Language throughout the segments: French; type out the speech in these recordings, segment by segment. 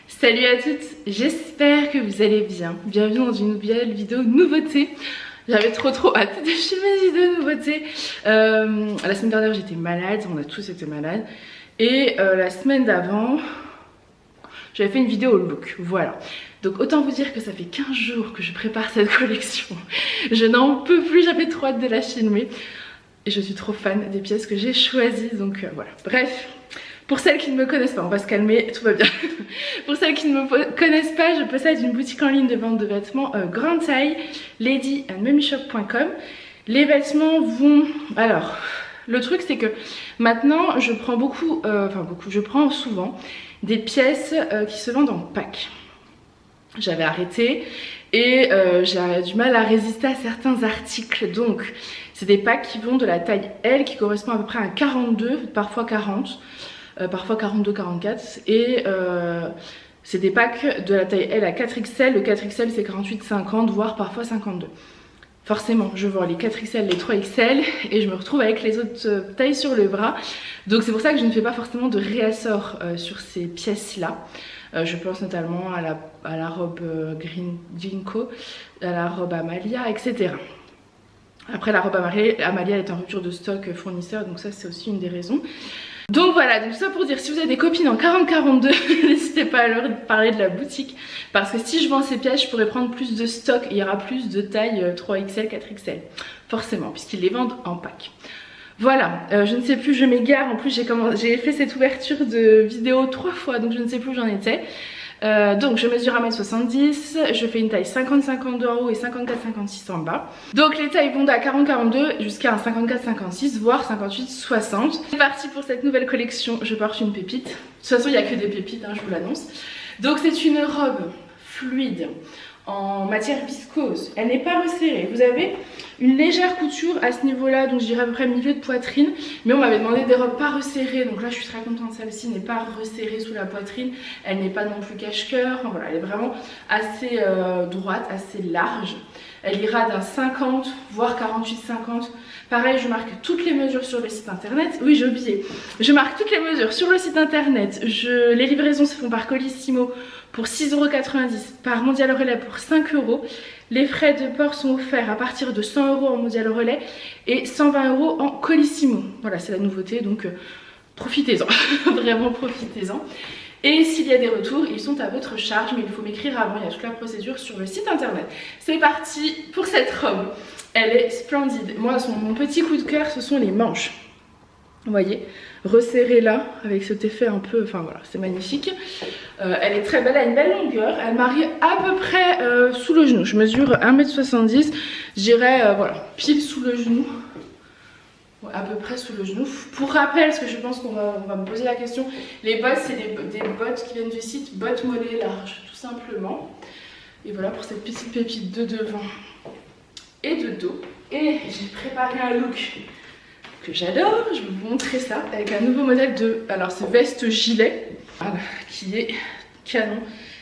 Salut à toutes, j'espère que vous allez bien. Bienvenue dans une nouvelle vidéo nouveauté. J'avais trop hâte de filmer une vidéo nouveauté. La semaine dernière j'étais malade, on a tous été malades. Et la semaine d'avant, j'avais fait une vidéo look, voilà. Donc autant vous dire que ça fait 15 jours que je prépare cette collection. Je n'en peux plus, j'avais trop hâte de la filmer. Et je suis trop fan des pièces que j'ai choisies, donc voilà. Bref. Pour celles qui ne me connaissent pas, on va se calmer, tout va bien. Pour celles qui ne me connaissent pas, je possède une boutique en ligne de vente de vêtements grande taille, ladyandmummyshop.com. Les vêtements vont... Alors, le truc c'est que maintenant je prends je prends souvent des pièces qui se vendent en pack. J'avais arrêté et j'ai du mal à résister à certains articles, donc c'est des packs qui vont de la taille L qui correspond à peu près à 42, parfois 40. Parfois 42-44 et c'est des packs de la taille L à 4XL, le 4XL c'est 48-50 voire parfois 52. Forcément je vois les 4XL, les 3XL et je me retrouve avec les autres tailles sur le bras, donc c'est pour ça que je ne fais pas forcément de réassort sur ces pièces là. Je pense notamment à la robe Green Jinko, à la robe Amalia, etc. Après la robe Amalia est en rupture de stock fournisseur, donc ça c'est aussi une des raisons. Donc voilà, donc ça pour dire, si vous avez des copines en 40-42, n'hésitez pas à leur parler de la boutique. Parce que si je vends ces pièces, je pourrais prendre plus de stock et il y aura plus de taille 3XL, 4XL. Forcément, puisqu'ils les vendent en pack. Voilà, je ne sais plus, je m'égare. En plus, j'ai fait cette ouverture de vidéo 3 fois, donc je ne sais plus où j'en étais. Donc je mesure 1m70, je fais une taille 50-52 en haut et 54-56 en bas. Donc les tailles vont de 40-42 jusqu'à un 54-56 voire 58-60. C'est parti pour cette nouvelle collection, je porte une pépite. De toute façon il n'y a que des pépites, hein, je vous l'annonce. Donc c'est une robe fluide en matière viscose, elle n'est pas resserrée. Vous avez une légère couture à ce niveau là, donc je dirais à peu près milieu de poitrine, mais on m'avait demandé des robes pas resserrées, donc là je suis très contente, celle-ci n'est pas resserrée sous la poitrine, elle n'est pas non plus cache-cœur, enfin, voilà, elle est vraiment assez droite, assez large. Elle ira d'un 50 voire 48-50. Pareil, je marque toutes les mesures sur le site internet. Oui, j'ai oublié. Je marque toutes les mesures sur le site internet. Les livraisons se font par Colissimo pour 6,90 €, par Mondial Relais pour 5 €. Les frais de port sont offerts à partir de 100 € en Mondial Relais et 120 € en Colissimo. Voilà, c'est la nouveauté, donc profitez-en. Vraiment profitez-en. Et s'il y a des retours, ils sont à votre charge, mais il faut m'écrire avant, il y a toute la procédure sur le site internet. C'est parti pour cette robe. Elle est splendide. Moi, mon petit coup de cœur, ce sont les manches. Vous voyez, resserrée là, avec cet effet un peu, enfin voilà, c'est magnifique. Elle est très belle, elle a une belle longueur. Elle m'arrive à peu près sous le genou. Je mesure 1m70, j'irai voilà, pile sous le genou. À peu près sous le genou. Pour rappel, parce que je pense qu'on va me poser la question, les bottes c'est des bottes qui viennent du site bottes mollets larges, tout simplement. Et voilà pour cette petite pépite de devant et de dos. Et j'ai préparé un look que j'adore, je vais vous montrer ça avec un nouveau modèle de, alors c'est veste gilet, voilà, qui est canon.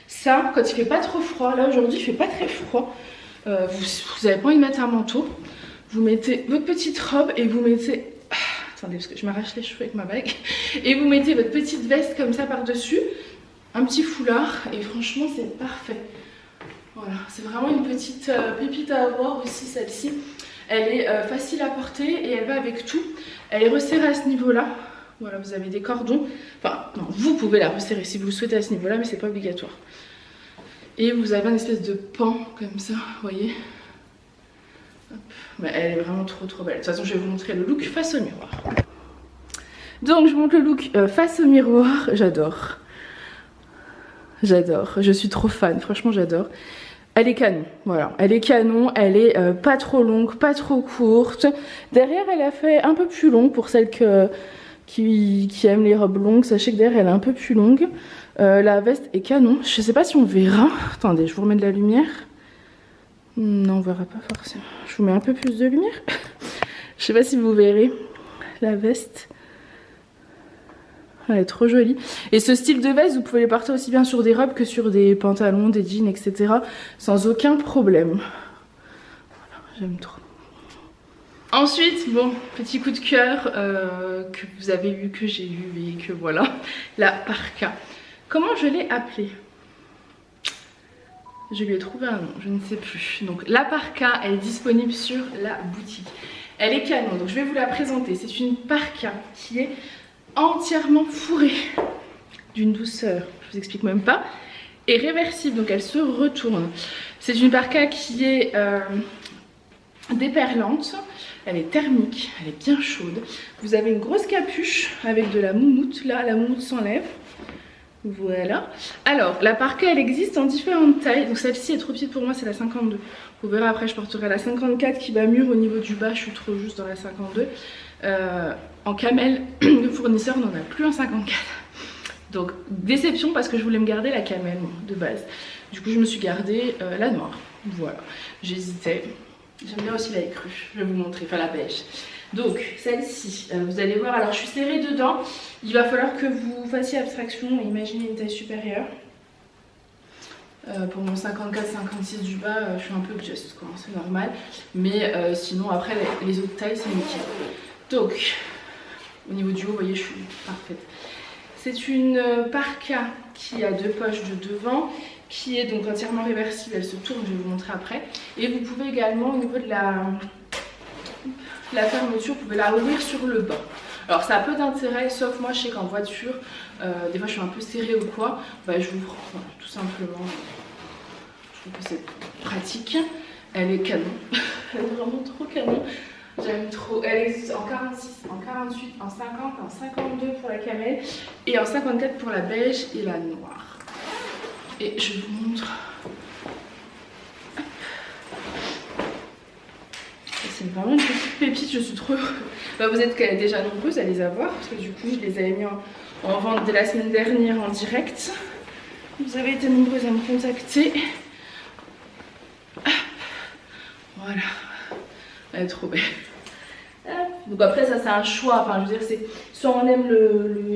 Ça, quand il fait pas trop froid, là aujourd'hui il fait pas très froid, vous avez pas envie de mettre un manteau. Vous mettez votre petite robe et vous mettez... attendez, parce que je m'arrache les cheveux avec ma bague. Et vous mettez votre petite veste comme ça par-dessus. Un petit foulard. Et franchement, c'est parfait. Voilà, c'est vraiment une petite pépite à avoir aussi, celle-ci. Elle est facile à porter et elle va avec tout. Elle est resserrée à ce niveau-là. Voilà, vous avez des cordons. Enfin, non, vous pouvez la resserrer si vous le souhaitez à ce niveau-là, mais c'est pas obligatoire. Et vous avez une espèce de pan comme ça, vous voyez. Mais elle est vraiment trop belle. De toute façon je vais vous montrer le look face au miroir. Donc je vous montre le look face au miroir. J'adore. J'adore. Je suis trop fan. Franchement j'adore. Elle est canon. Voilà. Elle est canon. Elle est pas trop longue, pas trop courte. Derrière elle a fait un peu plus long pour celles qui aiment les robes longues. Sachez que derrière elle est un peu plus longue. La veste est canon. Je sais pas si on verra. Attendez, je vous remets de la lumière. Non, on verra pas forcément. Je vous mets un peu plus de lumière. Je sais pas si vous verrez la veste. Elle est trop jolie. Et ce style de veste, vous pouvez les porter aussi bien sur des robes que sur des pantalons, des jeans, etc. Sans aucun problème. Voilà, j'aime trop. Ensuite, bon, petit coup de cœur que vous avez eu, que j'ai eu et que voilà. La parka. Comment je l'ai appelée? Je lui ai trouvé un nom, je ne sais plus. Donc la parka, elle est disponible sur la boutique. Elle est canon, donc je vais vous la présenter. C'est une parka qui est entièrement fourrée d'une douceur, je vous explique même pas, et réversible, donc elle se retourne. C'est une parka qui est déperlante, elle est thermique, elle est bien chaude. Vous avez une grosse capuche avec de la moumoute, là la moumoute s'enlève. Voilà. Alors la parka elle existe en différentes tailles, donc celle-ci est trop petite pour moi, c'est la 52. Vous verrez après je porterai la 54 qui va mûr au niveau du bas, je suis trop juste dans la 52. En camel, le fournisseur n'en a plus en 54. Donc déception parce que je voulais me garder la camel de base. Du coup je me suis gardée la noire. Voilà, j'hésitais. J'aime bien aussi la écrue, je vais vous montrer, enfin la beige. Donc celle-ci, vous allez voir, alors je suis serrée dedans. Il va falloir que vous fassiez abstraction et imaginez une taille supérieure. Pour mon 54-56 du bas, je suis un peu just, quoi, c'est normal. Mais sinon après les autres tailles c'est nickel. Donc au niveau du haut, vous voyez, je suis parfaite. C'est une parka qui a deux poches de devant, qui est donc entièrement réversible, elle se tourne, je vais vous montrer après. Et vous pouvez également au niveau de la fermeture, vous pouvez la ouvrir sur le bas. Alors ça a peu d'intérêt, sauf moi je sais qu'en voiture, des fois je suis un peu serrée ou quoi, bah, j'ouvre, voilà, tout simplement. Je trouve que c'est pratique. Elle est canon, elle est vraiment trop canon. J'aime trop. Elle existe en 46, en 48, en 50, en 52 pour la camel et en 54 pour la beige et la noire. Et je vous montre. C'est vraiment une petite pépite, je suis trop heureuse. Bah, vous êtes déjà nombreuses à les avoir parce que du coup je les avais mis en vente dès la semaine dernière en direct. Vous avez été nombreuses à me contacter. Voilà. Elle est trop belle. Donc après ça c'est un choix, enfin je veux dire c'est soit on aime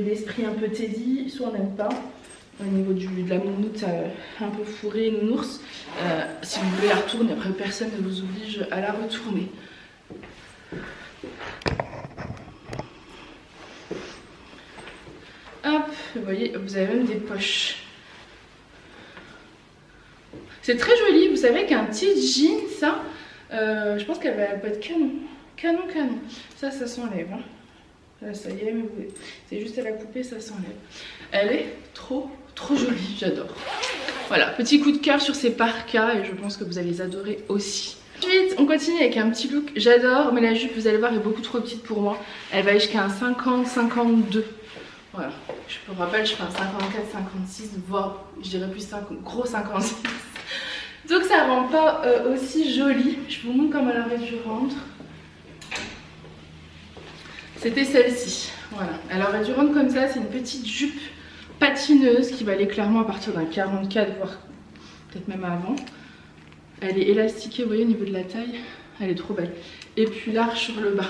l'esprit un peu Teddy, soit on n'aime pas. Au niveau de la moumoute un peu fourrée, nounours, si vous voulez la retourner, après personne ne vous oblige à la retourner. Hop, vous voyez, vous avez même des poches. C'est très joli, vous savez qu'un petit jean, ça, je pense qu'elle va être canon. Canon. Ça s'enlève. Hein. Là, ça y est, mais c'est juste à la couper, ça s'enlève. Elle est trop jolie, j'adore. Voilà, petit coup de cœur sur ces parkas et je pense que vous allez les adorer aussi. Ensuite, on continue avec un petit look. J'adore, mais la jupe, vous allez voir, est beaucoup trop petite pour moi. Elle va jusqu'à un 50-52. Voilà, je me rappelle, je fais un 54-56, voire je dirais plus gros 56. Donc ça rend pas aussi joli. Je vous montre comment elle aurait dû rendre. C'était celle-ci, voilà. Elle aurait dû rendre comme ça, c'est une petite jupe patineuse qui va aller clairement à partir d'un 44, voire peut-être même avant. Elle est élastiquée, vous voyez, au niveau de la taille, elle est trop belle. Et puis large sur le bas.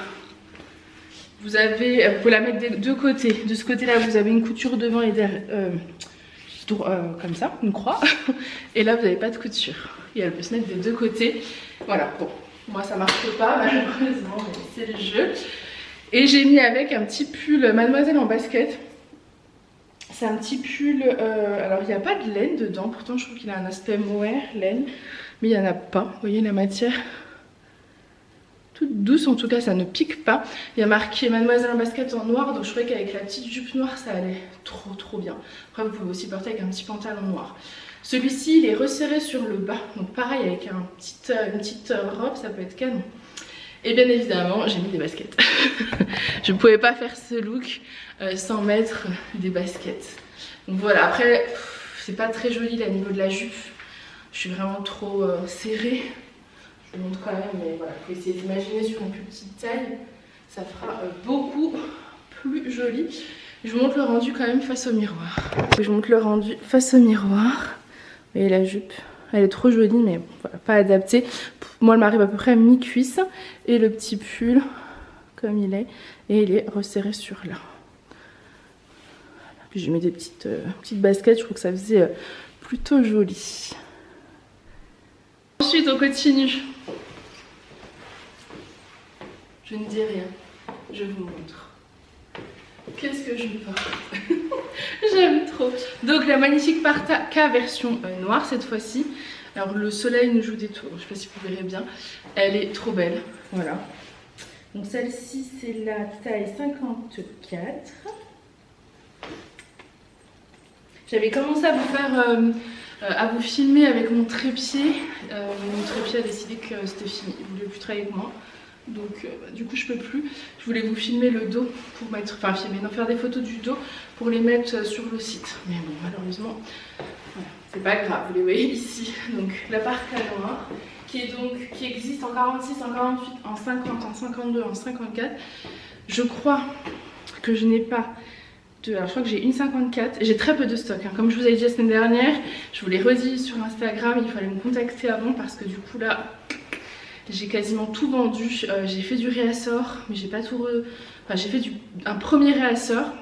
Vous pouvez la mettre des deux côtés. De ce côté-là, vous avez une couture devant et derrière, comme ça, une croix. Et là, vous n'avez pas de couture. Et elle peut se mettre des deux côtés. Voilà, bon, moi ça marche pas, malheureusement, mais c'est le jeu. Et j'ai mis avec un petit pull Mademoiselle en basket. C'est un petit pull, alors il n'y a pas de laine dedans, pourtant je trouve qu'il a un aspect mohair, laine, mais il n'y en a pas. Vous voyez la matière toute douce, en tout cas ça ne pique pas. Il y a marqué Mademoiselle en basket en noir, donc je trouvais qu'avec la petite jupe noire ça allait trop bien. Après vous pouvez aussi porter avec un petit pantalon noir. Celui-ci il est resserré sur le bas, donc pareil avec une petite robe ça peut être canon. Et bien évidemment j'ai mis des baskets. Je ne pouvais pas faire ce look sans mettre des baskets. Donc voilà, après c'est pas très joli là au niveau de la jupe. Je suis vraiment trop serrée. Je vous montre quand même, mais voilà, il faut essayer d'imaginer sur une plus petite taille. Ça fera beaucoup plus joli. Je vous montre le rendu quand même face au miroir. Je vous montre le rendu face au miroir. Vous voyez la jupe, elle est trop jolie mais voilà, pas adaptée. Moi elle m'arrive à peu près à mi-cuisse. Et le petit pull comme il est. Et il est resserré sur là. Puis j'ai mis des petites baskets, je trouve que ça faisait plutôt joli. Ensuite on continue. Je ne dis rien, je vous montre. Qu'est-ce que je porte? J'aime trop. Donc la magnifique parka version noire cette fois-ci. Alors le soleil nous joue des tours, je sais pas si vous verrez bien. Elle est trop belle, voilà. Donc celle-ci c'est la taille 54. J'avais commencé à vous faire, à vous filmer avec mon trépied. Mon trépied a décidé que c'était fini, il voulait plus travailler avec moi. Donc du coup je peux plus. Je voulais vous filmer le dos pour mettre, enfin filmer, non, faire des photos du dos pour les mettre sur le site. Mais bon malheureusement, voilà, c'est pas grave, vous les voyez ici. Donc la parka noire qui existe en 46, en 48, en 50, en 52, en 54. Je crois que je n'ai pas de... Alors je crois que j'ai une 54. J'ai très peu de stock, hein. Comme je vous ai dit la semaine dernière, je vous l'ai redit sur Instagram, il fallait me contacter avant parce que du coup là... J'ai quasiment tout vendu, j'ai fait du réassort, mais j'ai pas tout enfin j'ai fait un premier réassort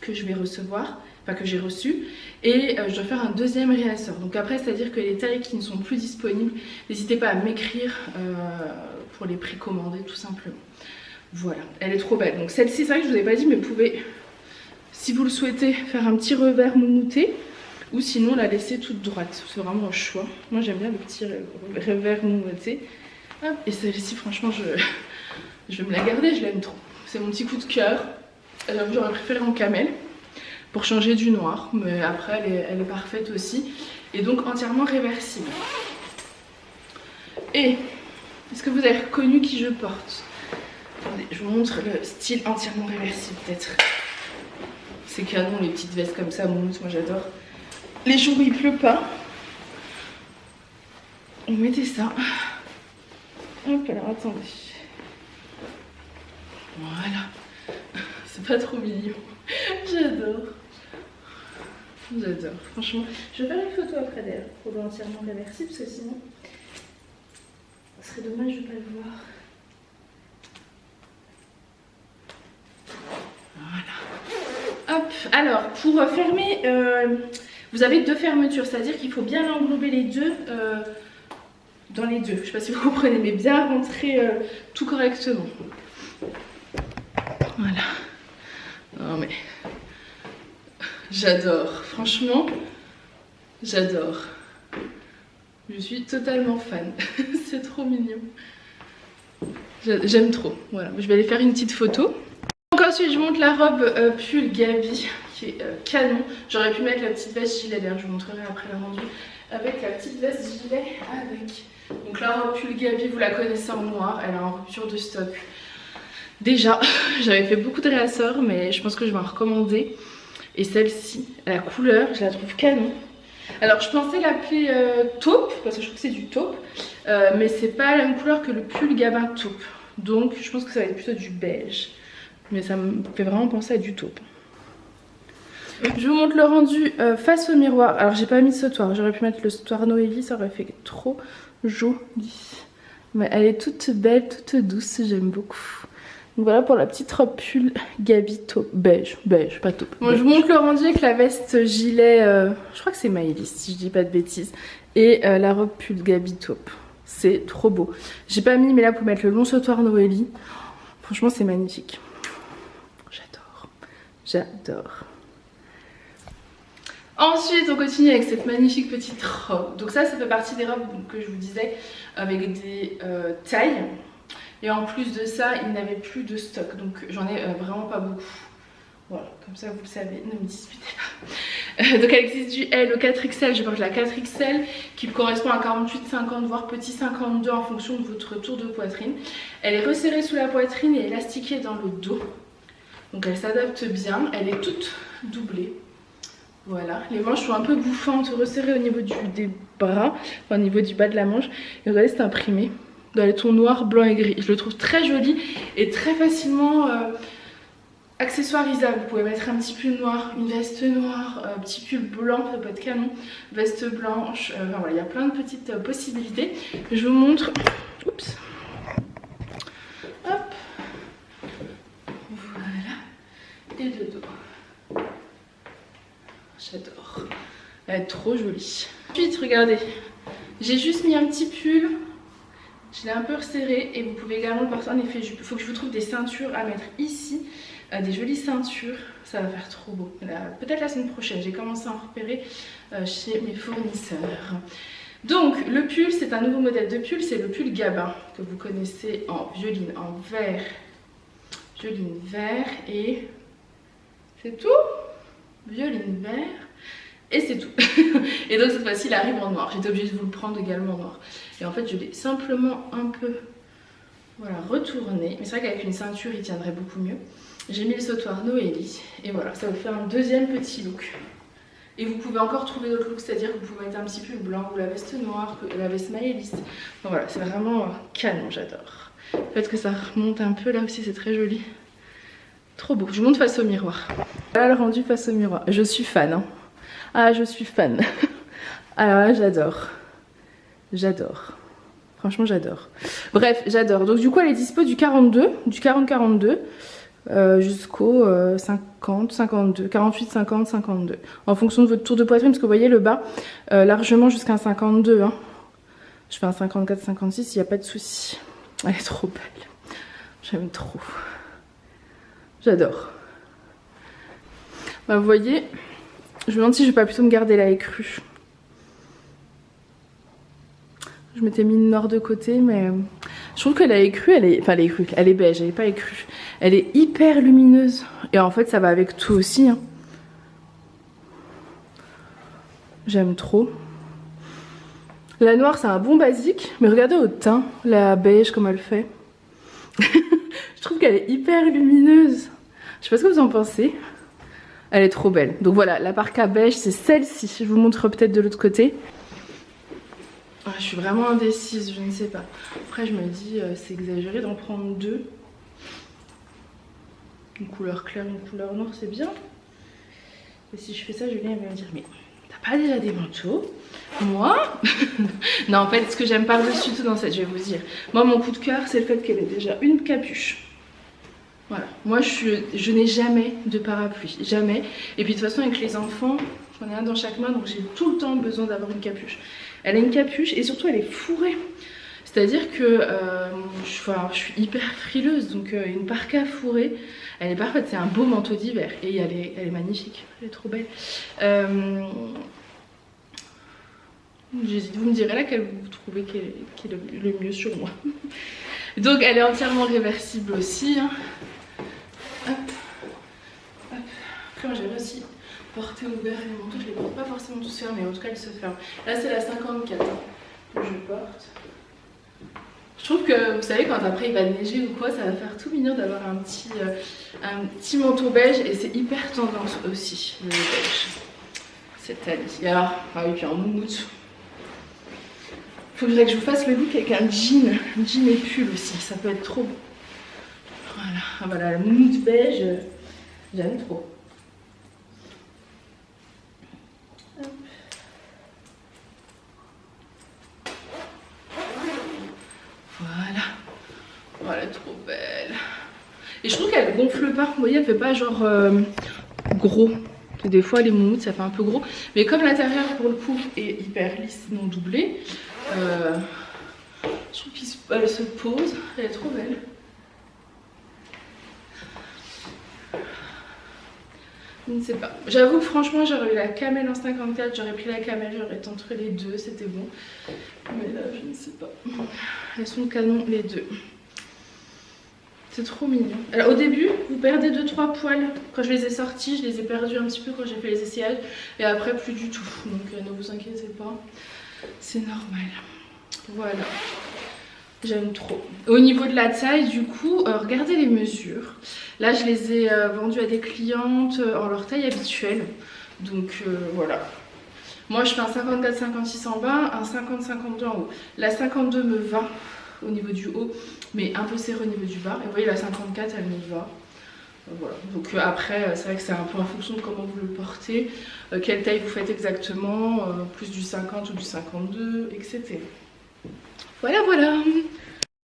que je vais recevoir, enfin que j'ai reçu, et je dois faire un deuxième réassort. Donc après, c'est à dire que les tailles qui ne sont plus disponibles, n'hésitez pas à m'écrire pour les précommander tout simplement. Voilà, elle est trop belle. Donc celle-ci, c'est vrai que je vous ai pas dit, mais vous pouvez, si vous le souhaitez, faire un petit revers mounouté, ou sinon la laisser toute droite. C'est vraiment un choix. Moi j'aime bien le petit revers mounouté. Et celle-ci, franchement, je vais me la garder, je l'aime trop. C'est mon petit coup de cœur. J'avoue, j'aurais préféré en camel pour changer du noir, mais après, elle est parfaite aussi. Et donc, entièrement réversible. Et, est-ce que vous avez reconnu qui je porte? Attendez, je vous montre le style entièrement réversible, peut-être. C'est canon, les petites vestes comme ça, mousse, moi j'adore. Les jours où il pleut pas, on mettait ça. Hop, alors attendez. Voilà. C'est pas trop mignon. J'adore. J'adore. Franchement, je vais faire une photo après d'ailleurs pour l'entièrement réversible parce que sinon, ce serait dommage de ne pas le voir. Voilà. Hop. Alors, pour fermer, vous avez deux fermetures, c'est-à-dire qu'il faut bien englober les deux. Dans les deux, je sais pas si vous comprenez, mais bien rentrer tout correctement. Voilà. Non mais j'adore, franchement, j'adore. Je suis totalement fan. C'est trop mignon. J'aime trop. Voilà, je vais aller faire une petite photo. Donc ensuite, je monte la robe pull Gabi qui est canon. J'aurais pu mettre la petite veste gilet, d'ailleurs, je vous montrerai après le rendu. Avec la petite veste gilet avec. Donc la robe pull Gabi, vous la connaissez en noir, elle est en rupture de stock. Déjà, j'avais fait beaucoup de réassorts, mais je pense que je vais en recommander. Et celle-ci, la couleur, je la trouve canon. Alors je pensais l'appeler taupe, parce que je trouve que c'est du taupe, mais c'est pas la même couleur que le pull Gabin taupe. Donc je pense que ça va être plutôt du beige. Mais ça me fait vraiment penser à du taupe. Je vous montre le rendu face au miroir. Alors j'ai pas mis de sautoir, j'aurais pu mettre le sautoir Noélie, ça aurait fait trop joli. Mais elle est toute belle, toute douce, j'aime beaucoup. Donc voilà pour la petite robe pull Gabi taupe, beige, pas taupe. Bon, je vous montre le rendu avec la veste gilet, je crois que c'est Maëlys si je dis pas de bêtises. Et la robe pull Gabi taupe, c'est trop beau. J'ai pas mis, mais là pour mettre le long sautoir Noélie, franchement c'est magnifique. J'adore, j'adore. Ensuite, on continue avec cette magnifique petite robe. Donc ça fait partie des robes que je vous disais avec des tailles. Et en plus de ça, il n'avait plus de stock. Donc j'en ai vraiment pas beaucoup. Voilà, comme ça vous le savez, ne me disputez pas. Donc elle existe du L au 4XL. Je porte la 4XL qui correspond à 48, 50, voire petit 52 en fonction de votre tour de poitrine. Elle est resserrée sous la poitrine et élastiquée dans le dos. Donc elle s'adapte bien. Elle est toute doublée. Voilà, les manches sont un peu bouffantes, resserrées au niveau des bras, enfin, au niveau du bas de la manche. Et regardez, c'est imprimé dans les tons noirs, blanc et gris. Je le trouve très joli et très facilement accessoirisable. Vous pouvez mettre un petit pull noir, une veste noire, un petit pull blanc, ça peut être canon, veste blanche. Enfin, voilà, il y a plein de petites possibilités. Je vous montre. Oups. Hop. Voilà. Et le dos. J'adore. Elle est trop jolie. Ensuite, regardez. J'ai juste mis un petit pull. Je l'ai un peu resserré et vous pouvez également le porter en effet jupe. Il faut que je vous trouve des ceintures à mettre ici. Des jolies ceintures. Ça va faire trop beau. Peut-être la semaine prochaine. J'ai commencé à en repérer chez mes fournisseurs. Donc le pull, c'est un nouveau modèle de pull, c'est le pull Gabin que vous connaissez en violine, en vert, violine vert et c'est tout, violine vert et c'est tout. Et donc cette fois-ci il arrive en noir, j'étais obligée de vous le prendre également en noir. Et en fait je l'ai simplement un peu voilà, retourné, mais c'est vrai qu'avec une ceinture il tiendrait beaucoup mieux. J'ai mis le sautoir Noélie et voilà, ça vous fait un deuxième petit look. Et vous pouvez encore trouver d'autres looks, c'est-à-dire que vous pouvez mettre un petit pull blanc ou la veste noire, la veste mailléliste. Donc voilà, c'est vraiment canon, j'adore. Le fait que ça remonte un peu là aussi, c'est très joli. Trop beau. Je vous montre face au miroir. Voilà le rendu face au miroir. Je suis fan. Hein. Ah, je suis fan. Alors là, j'adore. J'adore. Franchement, j'adore. Bref, j'adore. Donc du coup, elle est dispo du 42, du 40-42. Jusqu'au 50, 52, 48, 50, 52 en fonction de votre tour de poitrine parce que vous voyez le bas largement jusqu'à un 52 hein. Je fais un 54, 56, il n'y a pas de souci. Elle est trop belle, j'aime trop, j'adore. Bah, vous voyez, je me demande si je vais pas plutôt me garder la écrue. Je m'étais mis une noire de côté, mais je trouve que la écrue, elle est beige, elle est pas écrue. Elle est hyper lumineuse. Et en fait, ça va avec tout aussi. Hein. J'aime trop. La noire, c'est un bon basique, mais regardez au teint, la beige, comme elle fait. Je trouve qu'elle est hyper lumineuse. Je sais pas ce que vous en pensez. Elle est trop belle. Donc voilà, la parka beige, c'est celle-ci. Je vous montre peut-être de l'autre côté. Je suis vraiment indécise, je ne sais pas. Après je me dis c'est exagéré d'en prendre deux. Une couleur claire, une couleur noire, c'est bien. Et si je fais ça, Julien va me dire mais t'as pas déjà des manteaux? Moi non, en fait ce que j'aime par-dessus tout dans cette, je vais vous dire. Moi mon coup de cœur c'est le fait qu'elle ait déjà une capuche. Voilà, moi je n'ai jamais de parapluie, jamais. Et puis de toute façon avec les enfants, j'en ai un dans chaque main donc j'ai tout le temps besoin d'avoir une capuche. Elle a une capuche et surtout elle est fourrée. C'est-à-dire que je suis hyper frileuse, donc une parka fourrée, elle est parfaite, c'est un beau manteau d'hiver. Et elle est magnifique, elle est trop belle. J'hésite, vous me direz laquelle vous trouvez qui est le mieux sur moi. Donc elle est entièrement réversible aussi. Hein. Hop, hop. Après moi j'aime aussi porter ouvert les manteaux, je les porte pas forcément tous fermés, en tout cas ils se ferment. Là c'est la 54 hein, que je porte. Je trouve que vous savez quand après il va neiger ou quoi, ça va faire tout mignon d'avoir un petit manteau beige et c'est hyper tendance aussi le beige cette année. Et alors, ah oui puis en moumoute. Faudrait que je vous fasse le look avec un jean et pull aussi, ça peut être trop beau. Voilà, ah, voilà la moumoute beige, j'aime trop. Voilà, voilà, trop belle. Et je trouve qu'elle gonfle pas, vous voyez, elle fait pas genre gros. Des fois les moumoutes ça fait un peu gros, mais comme l'intérieur pour le coup est hyper lisse, non doublé, je trouve qu'elle se pose, elle est trop belle. Je ne sais pas. J'avoue franchement j'aurais eu la camel en 54, j'aurais pris la camel, j'aurais été entre les deux, c'était bon. Mais là je ne sais pas. Elles sont canon les deux. C'est trop mignon. Alors au début vous perdez 2-3 poils. Quand je les ai sortis, je les ai perdus un petit peu quand j'ai fait les essayages. Et après plus du tout. Donc ne vous inquiétez pas. C'est normal. Voilà. J'aime trop. Au niveau de la taille, du coup, regardez les mesures. Là, je les ai vendues à des clientes en leur taille habituelle. Donc, voilà. Moi, je fais un 54-56 en bas, un 50-52 en haut. La 52 me va au niveau du haut, mais un peu serré au niveau du bas. Et vous voyez, la 54, elle me va. Voilà. Donc après, c'est vrai que c'est un peu en fonction de comment vous le portez, quelle taille vous faites exactement, plus du 50 ou du 52, etc. Voilà, voilà.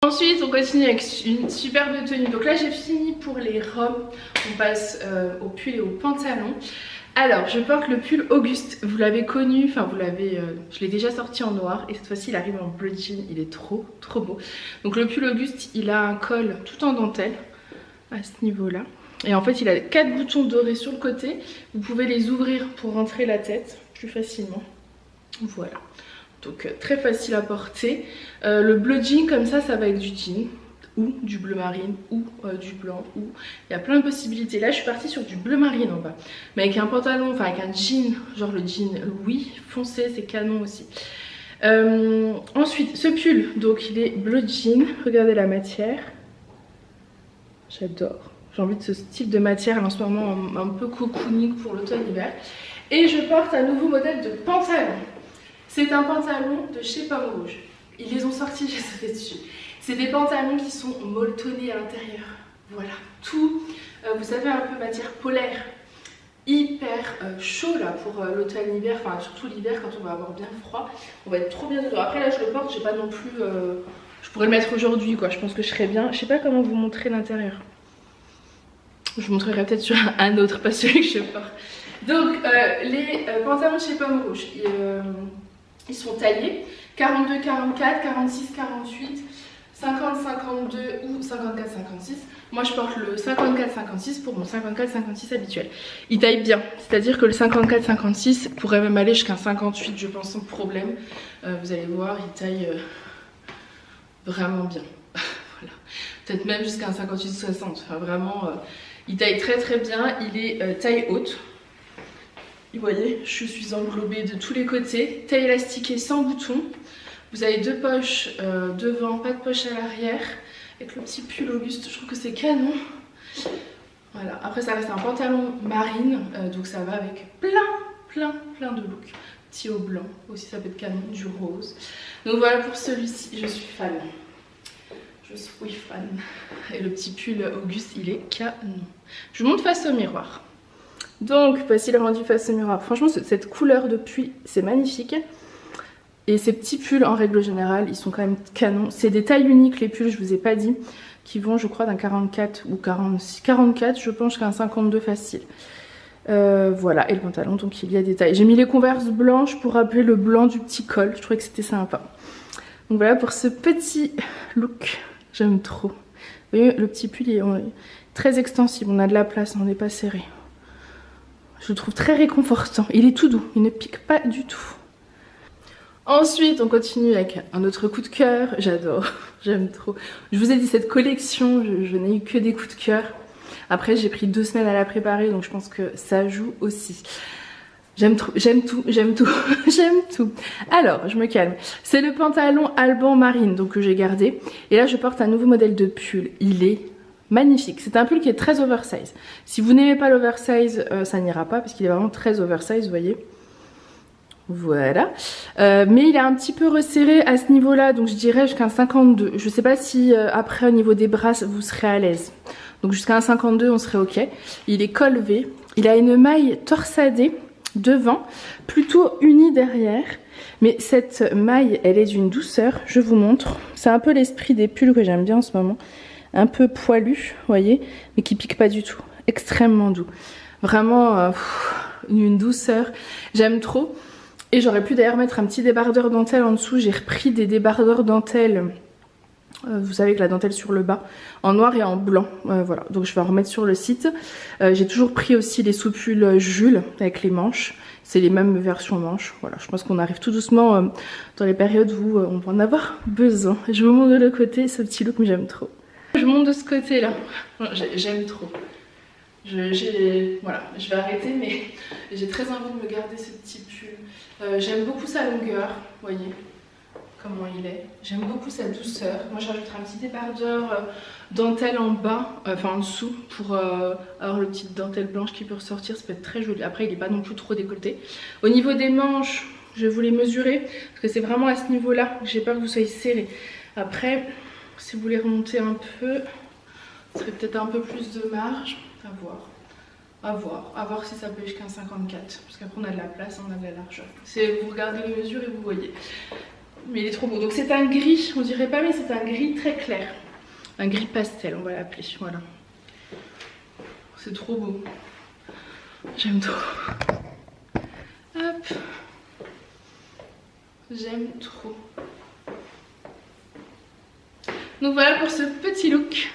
Ensuite, on continue avec une superbe tenue. Donc là, j'ai fini pour les robes. On passe au pull et au pantalon. Alors, je porte le pull Auguste. Vous l'avez connu, enfin vous l'avez, je l'ai déjà sorti en noir. Et cette fois-ci, il arrive en bleu jean. Il est trop, trop beau. Donc le pull Auguste, il a un col tout en dentelle à ce niveau-là. Et en fait, il a 4 boutons dorés sur le côté. Vous pouvez les ouvrir pour rentrer la tête plus facilement. Voilà. Donc très facile à porter. Le bleu jean comme ça va avec du jean ou du bleu marine ou du blanc, ou il y a plein de possibilités. Là je suis partie sur du bleu marine en bas, mais avec un pantalon, enfin avec un jean, genre le jean Louis foncé, c'est canon aussi. Ensuite ce pull, donc il est bleu jean, regardez la matière, j'adore, j'ai envie de ce style de matière en ce moment, un peu cocooning pour l'automne-hiver. Et je porte un nouveau modèle de pantalon. C'est un pantalon de chez Pomme Rouge. Ils les ont sortis, j'ai sauté dessus. C'est des pantalons qui sont molletonnés à l'intérieur. Voilà, tout, vous savez, un peu matière polaire. Hyper chaud là pour l'automne-hiver, enfin surtout l'hiver quand on va avoir bien froid. On va être trop bien dedans. Après là je le porte, j'ai pas non plus... je pourrais le mettre aujourd'hui quoi, je pense que je serais bien. Je sais pas comment vous montrer l'intérieur. Je vous montrerai peut-être sur un autre, pas celui que je porte. Donc les pantalons chez Pomme Rouge, ils sont taillés 42, 44, 46, 48, 50, 52 ou 54, 56. Moi je porte le 54, 56 pour mon 54, 56 habituel. Il taille bien, c'est-à-dire que le 54, 56 pourrait même aller jusqu'à un 58 je pense sans problème. Vous allez voir, il taille vraiment bien. Voilà. Peut-être même jusqu'à un 58, 60. Enfin, vraiment, il taille très très bien. Il est taille haute. Vous voyez, je suis englobée de tous les côtés. Taille élastiquée sans bouton. Vous avez deux poches devant, pas de poche à l'arrière. Avec le petit pull Auguste, je trouve que c'est canon. Voilà, après ça reste un pantalon marine. Donc ça va avec plein de looks. Petit haut blanc, aussi ça peut être canon, du rose. Donc voilà pour celui-ci, je suis fan. Je suis fan. Et le petit pull Auguste, il est canon. Je vous montre face au miroir. Donc voici le rendu face au miroir. Franchement cette couleur de pull c'est magnifique. Et ces petits pulls en règle générale ils sont quand même canons. C'est des tailles uniques les pulls, je vous ai pas dit, qui vont je crois d'un 44 ou 46, 44 je pense, jusqu'à un 52 facile. Voilà, et le pantalon donc il y a des tailles. J'ai mis les Converse blanches pour rappeler le blanc du petit col, je trouvais que c'était sympa. Donc voilà pour ce petit look, j'aime trop. Vous voyez le petit pull il est très extensible, on a de la place, on n'est pas serré. Je le trouve très réconfortant. Il est tout doux, il ne pique pas du tout. Ensuite, on continue avec un autre coup de cœur. J'adore, j'aime trop. Je vous ai dit, cette collection, je n'ai eu que des coups de cœur. Après, j'ai pris 2 semaines à la préparer, donc je pense que ça joue aussi. J'aime tout, j'aime tout, j'aime tout. Alors, je me calme. C'est le pantalon Alban Marine, donc que j'ai gardé. Et là, je porte un nouveau modèle de pull. Il est magnifique. C'est un pull qui est très oversize. Si vous n'aimez pas l'oversize, ça n'ira pas parce qu'il est vraiment très oversize, vous voyez. Voilà. Mais il est un petit peu resserré à ce niveau-là, donc je dirais jusqu'à un 52. Je sais pas si après au niveau des bras vous serez à l'aise. Donc jusqu'à un 52 on serait ok. Il est col V. Il a une maille torsadée devant, plutôt unie derrière. Mais cette maille, elle est d'une douceur. Je vous montre. C'est un peu l'esprit des pulls que j'aime bien en ce moment. Un peu poilu, vous voyez, mais qui pique pas du tout. Extrêmement doux. Vraiment une douceur. J'aime trop. Et j'aurais pu d'ailleurs mettre un petit débardeur dentelle en dessous. J'ai repris des débardeurs dentelle, vous savez, avec la dentelle sur le bas, en noir et en blanc. Voilà, donc je vais en remettre sur le site. J'ai toujours pris aussi les soupules Jules avec les manches. C'est les mêmes versions manches. Voilà, je pense qu'on arrive tout doucement dans les périodes où on va en avoir besoin. Je vous montre de l'autre côté ce petit look, mais j'aime trop. Je monte de ce côté-là. J'aime trop. Voilà, je vais arrêter, mais j'ai très envie de me garder ce petit pull. J'aime beaucoup sa longueur, vous voyez comment il est. J'aime beaucoup sa douceur. Moi, je rajouterai un petit débardeur dentelle en bas, enfin en dessous, pour avoir le petit dentelle blanche qui peut ressortir. Ça peut être très joli. Après, il n'est pas non plus trop décolleté. Au niveau des manches, je vais vous les mesurer parce que c'est vraiment à ce niveau-là que j'ai peur que vous soyez serrés. Après, si vous voulez remonter un peu, ce serait peut-être un peu plus de marge. À voir si ça peut jusqu'à un 54. Parce qu'après on a de la place, on a de la largeur. Vous regardez les mesures et vous voyez. Mais il est trop beau. Donc c'est un gris, on dirait pas, mais c'est un gris très clair. Un gris pastel, on va l'appeler. Voilà. C'est trop beau. J'aime trop. Hop. J'aime trop. Donc voilà pour ce petit look.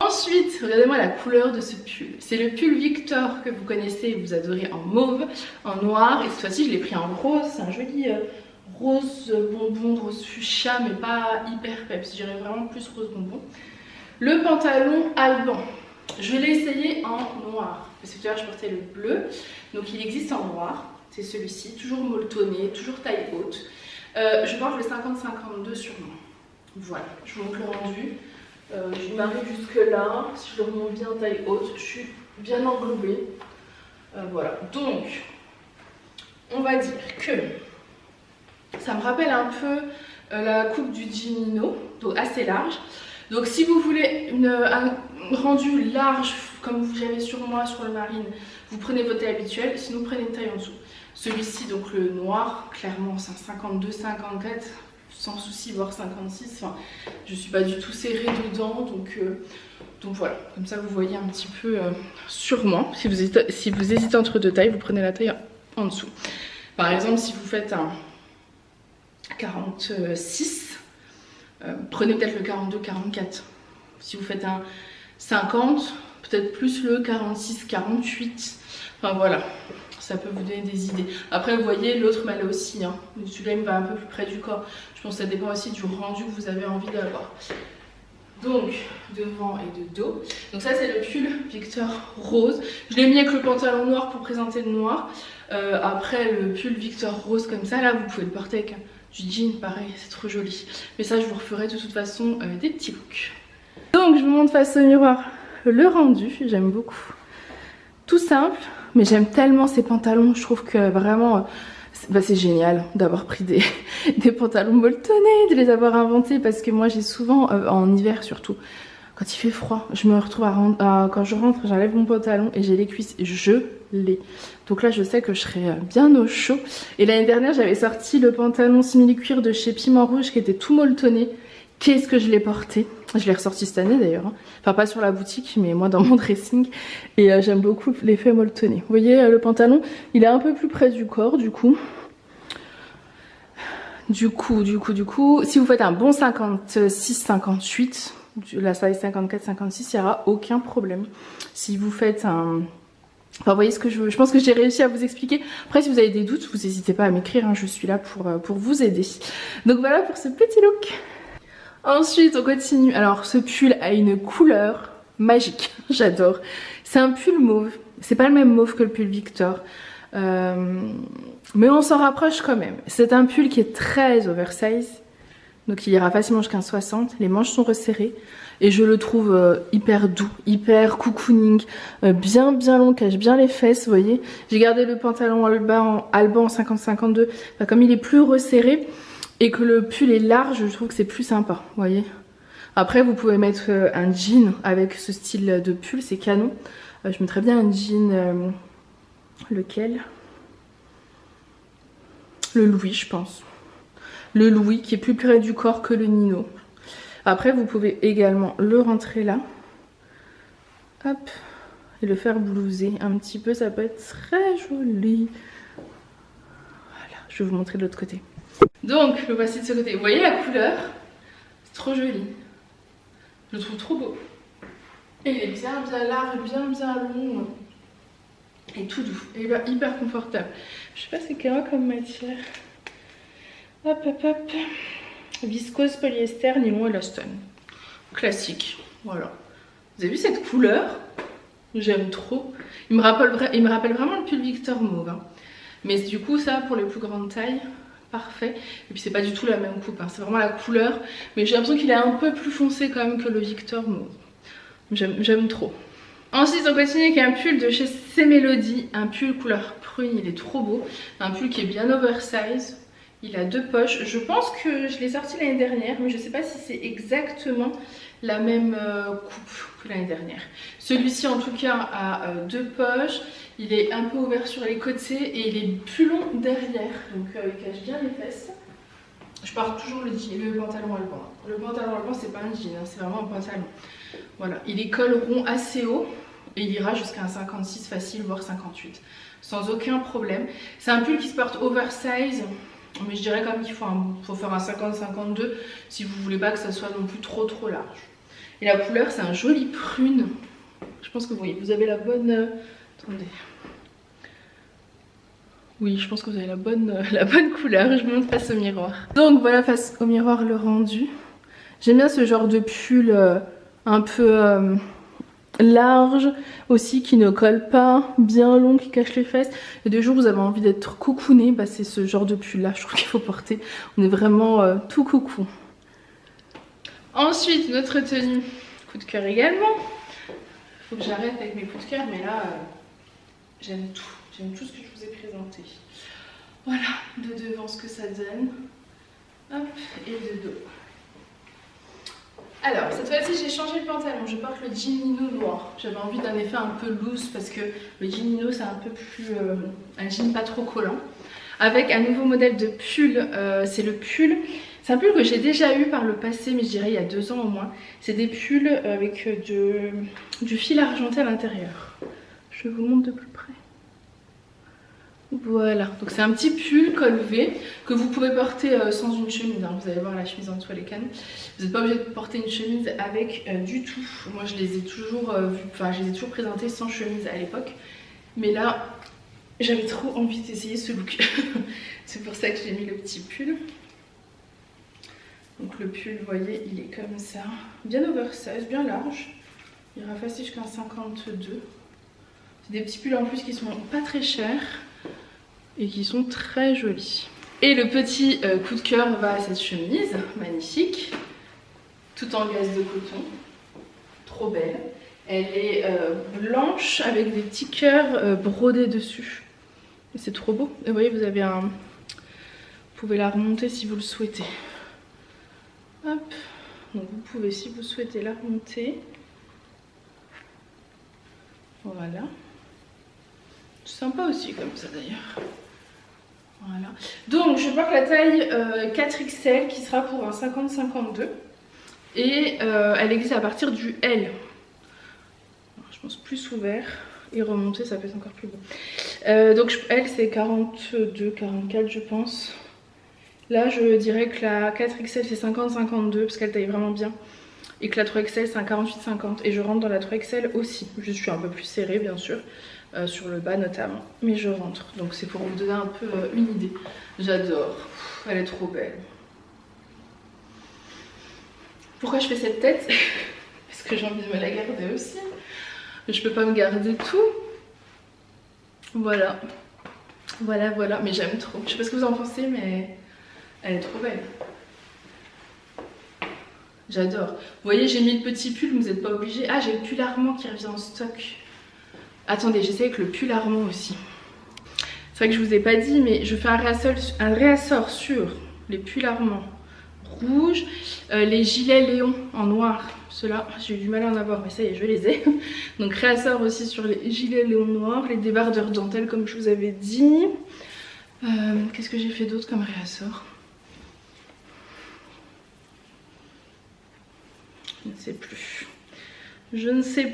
Ensuite, regardez-moi la couleur de ce pull. C'est le pull Victor que vous connaissez et que vous adorez en mauve, en noir. Et cette fois-ci, je l'ai pris en rose. C'est un joli rose bonbon, rose fuchsia, mais pas hyper peps, je dirais vraiment plus rose bonbon. Le pantalon Alban, je l'ai essayé en noir, parce que tout à l'heure je portais le bleu, donc il existe en noir, c'est celui-ci, toujours molletonné, toujours taille haute. Je porte le 50-52 sur moi, voilà, je vous montre le rendu. Je m'arrive jusque là, si je le remonte bien taille haute, je suis bien englobée. Voilà, donc on va dire que ça me rappelle un peu la coupe du jean Nino, donc assez large. Donc si vous voulez un rendu large comme vous avez sur moi sur le marine, vous prenez votre taille habituelle, sinon prenez une taille en dessous. Celui-ci, donc le noir, clairement c'est un 52-54, sans souci, voire 56. Enfin, je suis pas du tout serrée dedans, donc voilà, comme ça vous voyez un petit peu sur moi. Si vous hésitez entre deux tailles, vous prenez la taille en dessous. Par exemple, si vous faites un 46, prenez peut-être le 42-44. Si vous faites un 50, peut-être plus le 46-48. Enfin voilà, ça peut vous donner des idées. Après vous voyez, l'autre m'allait aussi, hein. Celui-là il me va un peu plus près du corps. Je pense que ça dépend aussi du rendu que vous avez envie d'avoir. Donc devant et de dos. Donc ça c'est le pull Victor rose. Je l'ai mis avec le pantalon noir pour présenter le noir. Après le pull Victor rose comme ça, là vous pouvez le porter avec du jean, pareil, c'est trop joli. Mais ça je vous referai de toute façon des petits looks. Donc je vous montre face au miroir le rendu, j'aime beaucoup. Tout simple, mais j'aime tellement ces pantalons, je trouve que vraiment c'est génial d'avoir pris des pantalons molletonnés, de les avoir inventés, parce que moi j'ai souvent, en hiver surtout, quand il fait froid, je me retrouve quand je rentre, j'enlève mon pantalon et j'ai les cuisses gelées. Donc là je sais que je serai bien au chaud. Et l'année dernière j'avais sorti le pantalon simili-cuir de chez Piment Rouge qui était tout molletonné. Qu'est-ce que je l'ai porté? Je l'ai ressorti cette année d'ailleurs, hein. Enfin pas sur la boutique mais moi dans mon dressing. Et j'aime beaucoup l'effet molletonné. Vous voyez le pantalon, il est un peu plus près du corps du coup. Du coup, si vous faites un bon 56-58, la size 54-56, il n'y aura aucun problème. Si vous faites un... Enfin, vous voyez ce que je veux. Je pense que j'ai réussi à vous expliquer. Après, si vous avez des doutes, vous n'hésitez pas à m'écrire, hein. Je suis là pour vous aider. Donc voilà pour ce petit look. Ensuite, on continue. Alors, ce pull a une couleur magique. J'adore. C'est un pull mauve. C'est pas le même mauve que le pull Victor. Mais on s'en rapproche quand même. C'est un pull qui est très oversize. Donc, il ira facilement jusqu'à 60. Les manches sont resserrées. Et je le trouve hyper doux, hyper cocooning, bien long, cache bien les fesses, vous voyez. J'ai gardé le pantalon Alban en 50-52. Enfin, comme il est plus resserré et que le pull est large, je trouve que c'est plus sympa, vous voyez. Après, vous pouvez mettre un jean avec ce style de pull, c'est canon. Je mettrais bien un jean, lequel? Le Louis, je pense. Le Louis qui est plus près du corps que le Nino. Après, vous pouvez également le rentrer là. Hop. Et le faire blouser un petit peu, ça peut être très joli. Voilà, je vais vous montrer de l'autre côté. Donc, le voici de ce côté. Vous voyez la couleur? C'est trop joli. Je le trouve trop beau. Et il est bien large, bien long. Et tout doux. Et hyper confortable. Je sais pas c'est quelle comme matière. Hop. Viscose, polyester, nylon et Elaston. Classique. Voilà. Vous avez vu cette couleur? J'aime trop. Il me rappelle vraiment le pull Victor mauve. Hein. Mais du coup, ça, pour les plus grandes tailles, parfait. Et puis, c'est pas du tout la même coupe. Hein. C'est vraiment la couleur. Mais j'ai l'impression qu'il est un peu plus foncé quand même que le Victor mauve. J'aime trop. Ensuite, on continue avec un pull de chez C'est Mélodie. Un pull couleur prune. Il est trop beau. Un pull qui est bien oversize. Il a deux poches. Je pense que je l'ai sorti l'année dernière, mais je ne sais pas si c'est exactement la même coupe que l'année dernière. Celui-ci en tout cas a deux poches. Il est un peu ouvert sur les côtés et il est plus long derrière. Donc il cache bien les fesses. Je porte toujours le pantalon Alban. Le pantalon Alban c'est pas un jean, hein, c'est vraiment un pantalon. Voilà, il est col rond assez haut et il ira jusqu'à un 56 facile, voire 58. Sans aucun problème. C'est un pull qui se porte oversize. Mais je dirais quand même qu'il faut faire un 50-52 si vous voulez pas que ça soit non plus trop large. Et la couleur c'est un joli prune. Je pense que vous voyez, vous avez la bonne... Attendez. Oui, je pense que vous avez la bonne couleur. Je vous montre face au miroir. Donc voilà, face au miroir le rendu. J'aime bien ce genre de pull un peu large aussi, qui ne colle pas, bien long, qui cache les fesses. Et des jours où vous avez envie d'être cocooné, bah c'est ce genre de pull là, je trouve qu'il faut porter. On est vraiment tout coucou. Ensuite, notre tenue, coup de cœur également. Faut que j'arrête avec mes coups de cœur, mais là, j'aime tout. J'aime tout ce que je vous ai présenté. Voilà, de devant ce que ça donne. Hop, et de dos. Alors, cette fois-ci, j'ai changé le pantalon. Je porte le jeanino noir. J'avais envie d'un effet un peu loose parce que le jeanino, c'est un peu plus... un jean pas trop collant. Avec un nouveau modèle de pull. C'est le pull... C'est un pull que j'ai déjà eu par le passé, mais je dirais il y a 2 ans au moins. C'est des pulls avec du fil argenté à l'intérieur. Je vous montre de plus près. Voilà, donc c'est un petit pull col V que vous pouvez porter sans une chemise, hein. Vous allez voir la chemise en dessous elle est canon. Vous n'êtes pas obligé de porter une chemise avec du tout. Moi je les ai toujours je les ai toujours présentés sans chemise à l'époque. Mais là, j'avais trop envie d'essayer ce look. C'est pour ça que j'ai mis le petit pull. Donc le pull, vous voyez, il est comme ça. Bien oversize, bien large. Il ira facile jusqu'à 52. C'est des petits pulls en plus qui sont pas très chers. Et qui sont très jolis. Et le petit coup de cœur va à cette chemise, magnifique, tout en gaze de coton, trop belle. Elle est blanche avec des petits cœurs brodés dessus. C'est trop beau. Et vous voyez, vous avez un... Vous pouvez la remonter si vous le souhaitez. Hop. Donc vous pouvez, si vous souhaitez, la remonter. Voilà. C'est sympa aussi comme ça d'ailleurs. Voilà. Donc je porte la taille 4XL qui sera pour un 50-52 et elle existe à partir du L. Alors, je pense plus ouvert et remonter ça peut être encore plus beau. Donc L c'est 42-44 je pense. Là je dirais que la 4XL c'est 50-52 parce qu'elle taille vraiment bien. Et que la 3XL c'est un 48-50 et je rentre dans la 3XL aussi. Je suis un peu plus serrée bien sûr. Sur le bas notamment, mais je rentre, donc c'est pour vous donner un peu une idée. J'adore, elle est trop belle. Pourquoi je fais cette tête? Parce que j'ai envie de me la garder aussi, mais je peux pas me garder tout. Voilà, voilà, mais j'aime trop. Je sais pas ce que vous en pensez, mais elle est trop belle. J'adore. Vous voyez, j'ai mis le petit pull, vous n'êtes pas obligé. Ah, j'ai le pull Armand qui revient en stock. Attendez, j'essaie avec le pull Armand aussi. C'est vrai que je vous ai pas dit, mais je fais un réassort sur les pulls Armand rouges, les gilets Léon en noir. Ceux-là, j'ai eu du mal à en avoir, mais ça y est, je les ai. Donc réassort aussi sur les gilets Léon noirs, les débardeurs dentelle comme je vous avais dit. Qu'est-ce que j'ai fait d'autre comme réassort? Je ne sais plus. Je ne sais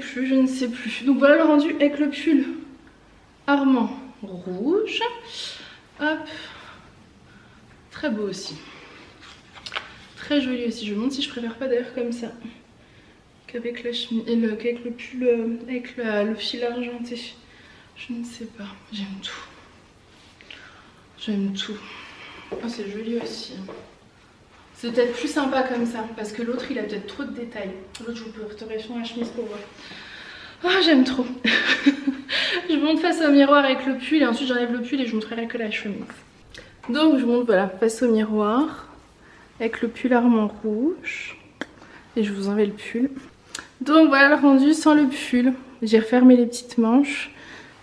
plus. Donc voilà le rendu avec le pull Armand rouge. Hop. Très beau aussi. Très joli aussi. Je me demande si je préfère pas d'ailleurs comme ça qu'avec la chemise, qu'avec le pull avec le fil argenté. Je ne sais pas. J'aime tout. J'aime tout. Oh, c'est joli aussi. C'est peut-être plus sympa comme ça, parce que l'autre il a peut-être trop de détails. L'autre je vous porterai sur la chemise pour voir. Ah, j'aime trop. Je monte face au miroir avec le pull et ensuite j'enlève le pull et je montrerai que la chemise. Donc je monte voilà face au miroir avec le pull Armand rouge et je vous enlève le pull. Donc voilà le rendu sans le pull. J'ai refermé les petites manches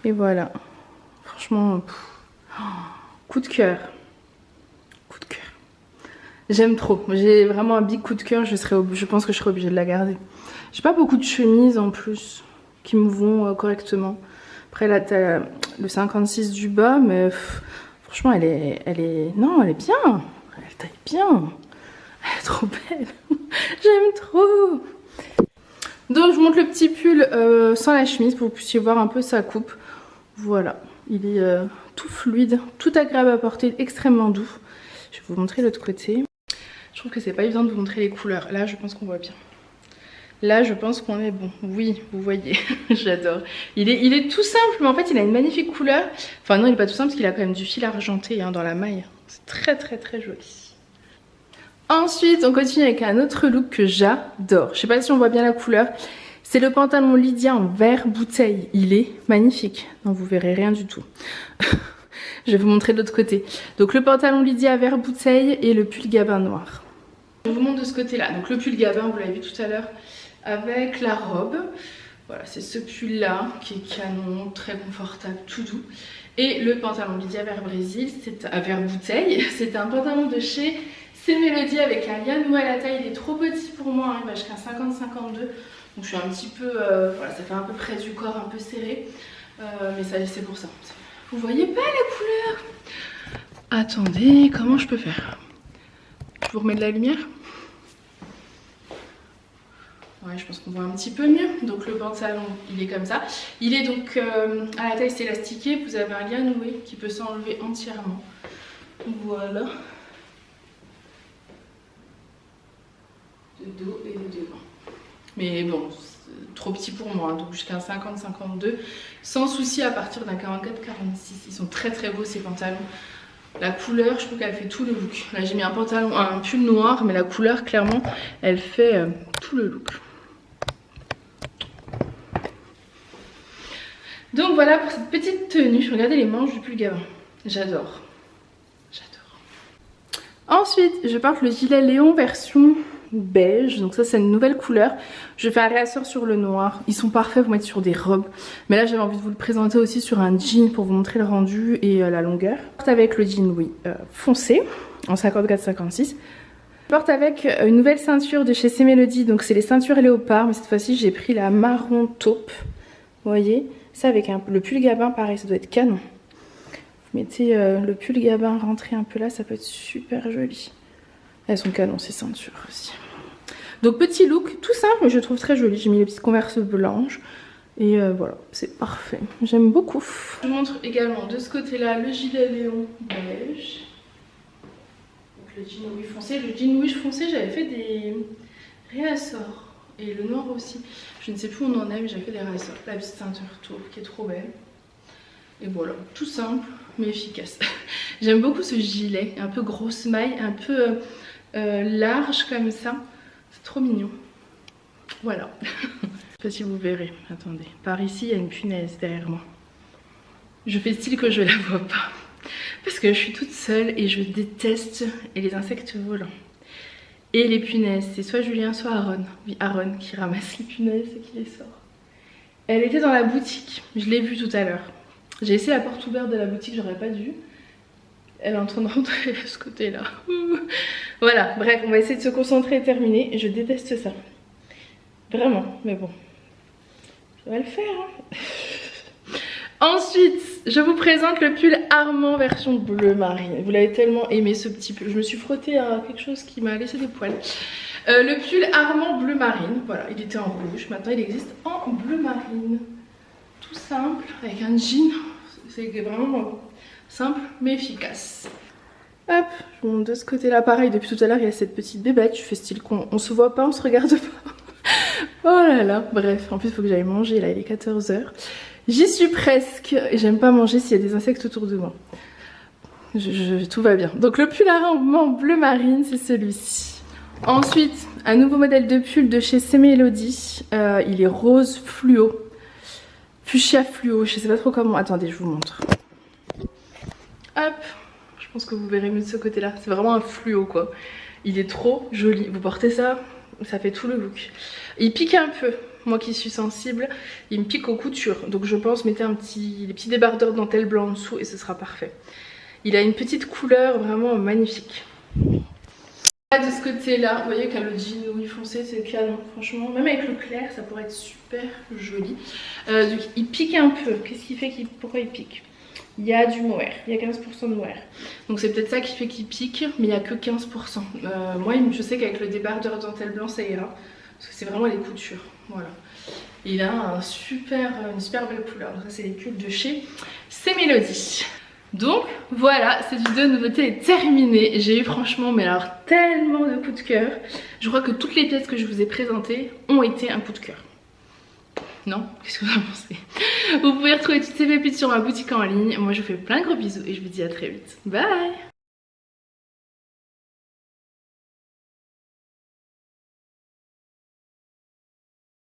et voilà. Franchement, coup de cœur. J'aime trop, j'ai vraiment un big coup de cœur, je pense que je serai obligée de la garder. J'ai pas beaucoup de chemises en plus qui me vont correctement. Après là t'as le 56 du bas, mais franchement elle est bien, elle taille bien, elle est trop belle, j'aime trop. Donc je vous montre le petit pull sans la chemise pour que vous puissiez voir un peu sa coupe. Voilà, il est tout fluide, tout agréable à porter, extrêmement doux. Je vais vous montrer l'autre côté. Je trouve que c'est pas évident de vous montrer les couleurs. Là, je pense qu'on voit bien. Là je pense qu'on est bon. Oui, vous voyez, j'adore. Il est tout simple, mais en fait il a une magnifique couleur. Enfin non, il est pas tout simple parce qu'il a quand même du fil argenté hein, dans la maille. C'est très très très joli. Ensuite on continue avec un autre look que j'adore. Je sais pas si on voit bien la couleur. C'est le pantalon Lydia en vert bouteille. Il est magnifique. Non, vous verrez rien du tout. Je vais vous montrer de l'autre côté. Donc le pantalon Lydia vert bouteille et le pull gabin noir. Je vous montre de ce côté-là. Donc le pull gabin, vous l'avez vu tout à l'heure, avec la robe. Voilà, c'est ce pull-là qui est canon, très confortable, tout doux. Et le pantalon Lydia vert Brésil, c'est vert bouteille. C'est un pantalon de chez C'est Mélodie avec un lianou à la taille. Il est trop petit pour moi, hein. Il va jusqu'à 50-52. Donc je suis un petit peu, voilà, ça fait un peu près du corps, un peu serré, mais ça c'est pour ça. Vous voyez pas la couleur? Attendez, comment je peux faire? Je vous remets de la lumière? Ouais, je pense qu'on voit un petit peu mieux. Donc le pantalon, il est comme ça. Il est donc à la taille, c'est élastiqué. Vous avez un lien noué qui peut s'enlever entièrement. Voilà. De dos et de devant. Mais bon, trop petit pour moi, hein, donc jusqu'à un 50-52, sans souci à partir d'un 44-46. Ils sont très très beaux ces pantalons. La couleur, je trouve qu'elle fait tout le look. Là j'ai mis un pantalon, un pull noir, mais la couleur clairement, elle fait tout le look. Donc voilà pour cette petite tenue. Regardez les manches du pull gabin. J'adore. J'adore. Ensuite, je porte le gilet Léon version beige, donc ça c'est une nouvelle couleur. Je fais un réassort sur le noir. Ils sont parfaits pour mettre sur des robes, mais là j'avais envie de vous le présenter aussi sur un jean pour vous montrer le rendu et la longueur. Je porte avec le jean foncé en 54-56. Je porte avec une nouvelle ceinture de chez C'est Mélodie, donc c'est les ceintures léopard, mais cette fois-ci j'ai pris la marron taupe. Vous voyez, ça avec le pull gabin, pareil, ça doit être canon. Vous mettez le pull gabin rentré un peu là, ça peut être super joli. Elles sont canons ces ceintures aussi. Donc petit look tout simple mais je trouve très joli. J'ai mis les petites converses blanches et voilà, c'est parfait. J'aime beaucoup. Je vous montre également de ce côté-là le gilet Léon beige. Donc le jean rouge foncé. Le jean rouge foncé, j'avais fait des réassorts. Et le noir aussi. Je ne sais plus où on en est, mais j'avais fait des réassorts. La petite ceinture taupe qui est trop belle. Et voilà, tout simple mais efficace. J'aime beaucoup ce gilet, un peu grosse maille, un peu large comme ça. C'est trop mignon. Voilà. Je sais pas si vous verrez. Attendez. Par ici, il y a une punaise derrière moi. Je fais style que je la vois pas. Parce que je suis toute seule et je déteste les insectes volants. Et les punaises, c'est soit Julien, soit Aaron. Oui, Aaron qui ramasse les punaises et qui les sort. Elle était dans la boutique. Je l'ai vue tout à l'heure. J'ai laissé la porte ouverte de la boutique, j'aurais pas dû. Elle est en train de rentrer de ce côté-là. Voilà, bref, on va essayer de se concentrer et terminer. Je déteste ça. Vraiment, mais bon. Ça va le faire, hein. Ensuite, je vous présente le pull Armand version bleu marine. Vous l'avez tellement aimé ce petit pull. Je me suis frottée à quelque chose qui m'a laissé des poils. Le pull Armand bleu marine. Voilà, il était en rouge. Maintenant, il existe en bleu marine. Tout simple, avec un jean. C'est vraiment simple mais efficace. Hop, je vous montre de ce côté-là. Pareil, depuis tout à l'heure, il y a cette petite bébête. Je fais style qu'on se voit pas, on se regarde pas. Oh là là, bref. En plus, il faut que j'aille manger. Là, il est 14 h. J'y suis presque. Et j'aime pas manger s'il y a des insectes autour de moi. Tout va bien. Donc, le pull Armand bleu marine, c'est celui-ci. Ensuite, un nouveau modèle de pull de chez C'est Mélodie. Il est rose fluo. Fuchsia fluo, je sais pas trop comment. Attendez, je vous montre. Hop, je pense que vous verrez mieux de ce côté-là. C'est vraiment un fluo quoi. Il est trop joli. Vous portez ça, ça fait tout le look. Il pique un peu. Moi qui suis sensible, il me pique aux coutures. Donc je pense mettez les petits débardeurs de dentelle blanc en dessous et ce sera parfait. Il a une petite couleur vraiment magnifique. De ce côté-là, vous voyez qu'à le jean louis foncé, c'est canon. Franchement, même avec le clair, ça pourrait être super joli. Donc il pique un peu. Qu'est-ce qui fait pourquoi il pique? Il y a du mohair, il y a 15% de mohair. Donc c'est peut-être ça qui fait qu'il pique, mais il n'y a que 15%. Moi, je sais qu'avec le débardeur de dentelle blanc, ça ira. Parce que c'est vraiment les coutures. Voilà. Et il a une super belle couleur. Donc ça, c'est les pulls de chez C'est Mélodie. Donc voilà, cette vidéo de nouveauté est terminée. J'ai eu franchement mais alors tellement de coups de cœur. Je crois que toutes les pièces que je vous ai présentées ont été un coup de cœur. Non? Qu'est-ce que vous en pensez? Vous pouvez retrouver toutes ces pépites sur ma boutique en ligne. Moi je vous fais plein de gros bisous et je vous dis à très vite. Bye!